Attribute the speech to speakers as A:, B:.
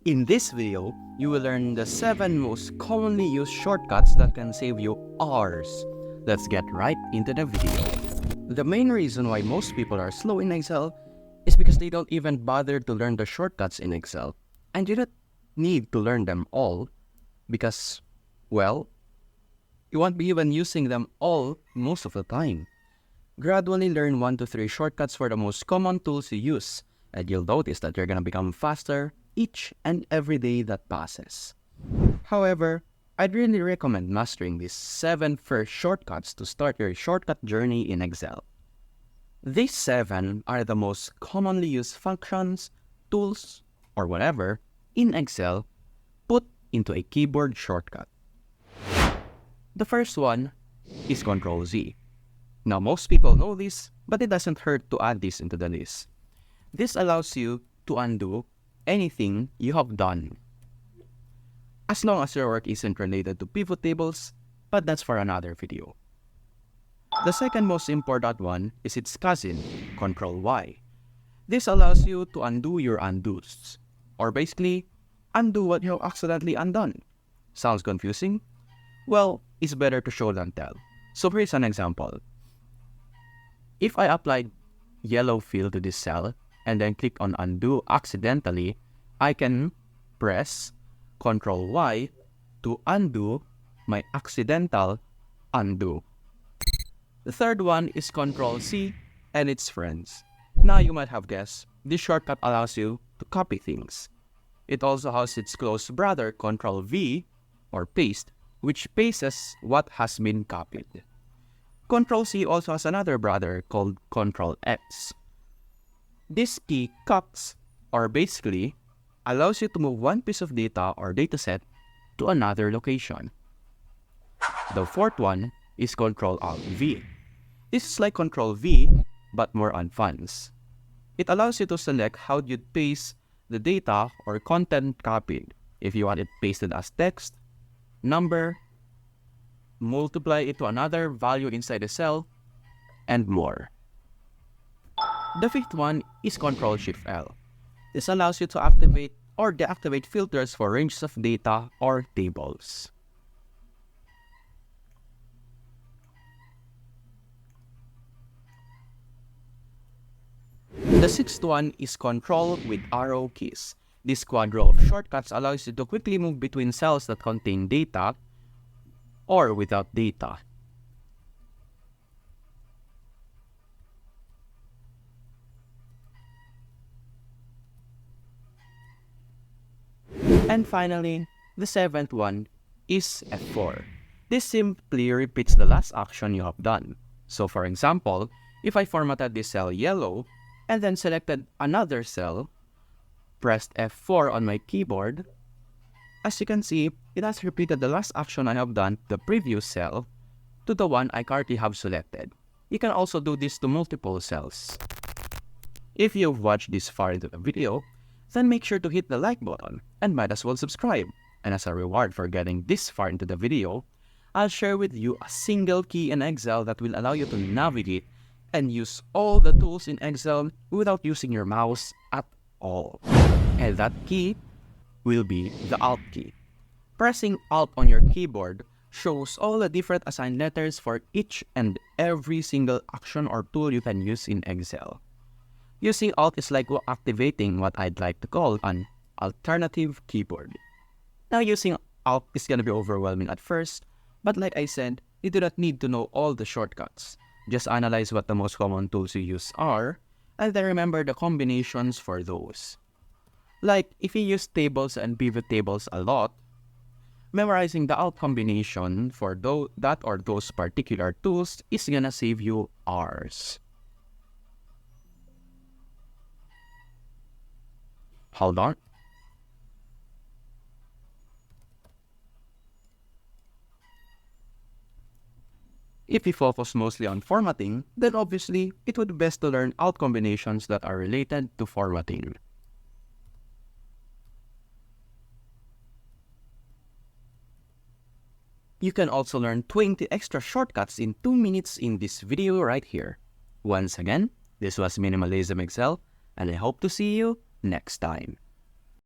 A: In this video, you will learn the 7 most commonly used shortcuts that can save you hours. Let's get right into the video. The main reason why most people are slow in Excel is because they don't even bother to learn the shortcuts in Excel. And you don't need to learn them all because, well, you won't be even using them all most of the time. Gradually learn 1 to 3 shortcuts for the most common tools you use, and you'll notice that you're gonna become faster each and every day that passes. However, I'd really recommend mastering these 7 first shortcuts to start your shortcut journey in Excel. These 7 are the most commonly used functions, tools, or whatever in Excel put into a keyboard shortcut. The first one is Ctrl Z. Now, most people know this, but it doesn't hurt to add this into the list. This allows you to undo anything you have done, as long as your work isn't related to pivot tables, but that's for another video. The second most important one is its cousin, Ctrl Y. This allows you to undo your undos, or basically, undo what you have accidentally undone. Sounds confusing? Well, it's better to show than tell. So here's an example. If I applied yellow fill to this cell and then click on undo accidentally, I can press Ctrl Y to undo my accidental undo. The third one is Ctrl C and its friends. Now you might have guessed, this shortcut allows you to copy things. It also has its close brother Ctrl V or paste, which pastes what has been copied. Ctrl C also has another brother called Ctrl X. This key cuts, or basically, allows you to move one piece of data or dataset to another location. The fourth one is Ctrl Alt V. This is like Ctrl V, but more advanced. It allows you to select how you'd paste the data or content copied. If you want it pasted as text, number, multiply it to another value inside the cell, and more. The fifth one is Ctrl Shift L. This allows you to activate or deactivate filters for ranges of data or tables. The sixth one is Control with arrow keys. This quadro of shortcuts allows you to quickly move between cells that contain data or without data. And finally, the seventh one is F4. This simply repeats the last action you have done. So for example, if I formatted this cell yellow and then selected another cell, pressed F4 on my keyboard, as you can see, it has repeated the last action I have done to the previous cell to the one I currently have selected. You can also do this to multiple cells. If you've watched this far into the video, then make sure to hit the like button and might as well subscribe. And as a reward for getting this far into the video, I'll share with you a single key in Excel that will allow you to navigate and use all the tools in Excel without using your mouse at all. And that key will be the Alt key. Pressing Alt on your keyboard shows all the different assigned letters for each and every single action or tool you can use in Excel. Using Alt is like activating what I'd like to call an alternative keyboard. Now using Alt is going to be overwhelming at first, but like I said, you do not need to know all the shortcuts. Just analyze what the most common tools you use are, and then remember the combinations for those. Like, if you use tables and pivot tables a lot, memorizing the Alt combination for that or those particular tools is gonna save you hours. Hold on. If you focus mostly on formatting, then obviously, it would be best to learn Alt combinations that are related to formatting. You can also learn 20 extra shortcuts in 2 minutes in this video right here. Once again, this was Minimalism Excel, and I hope to see you next time.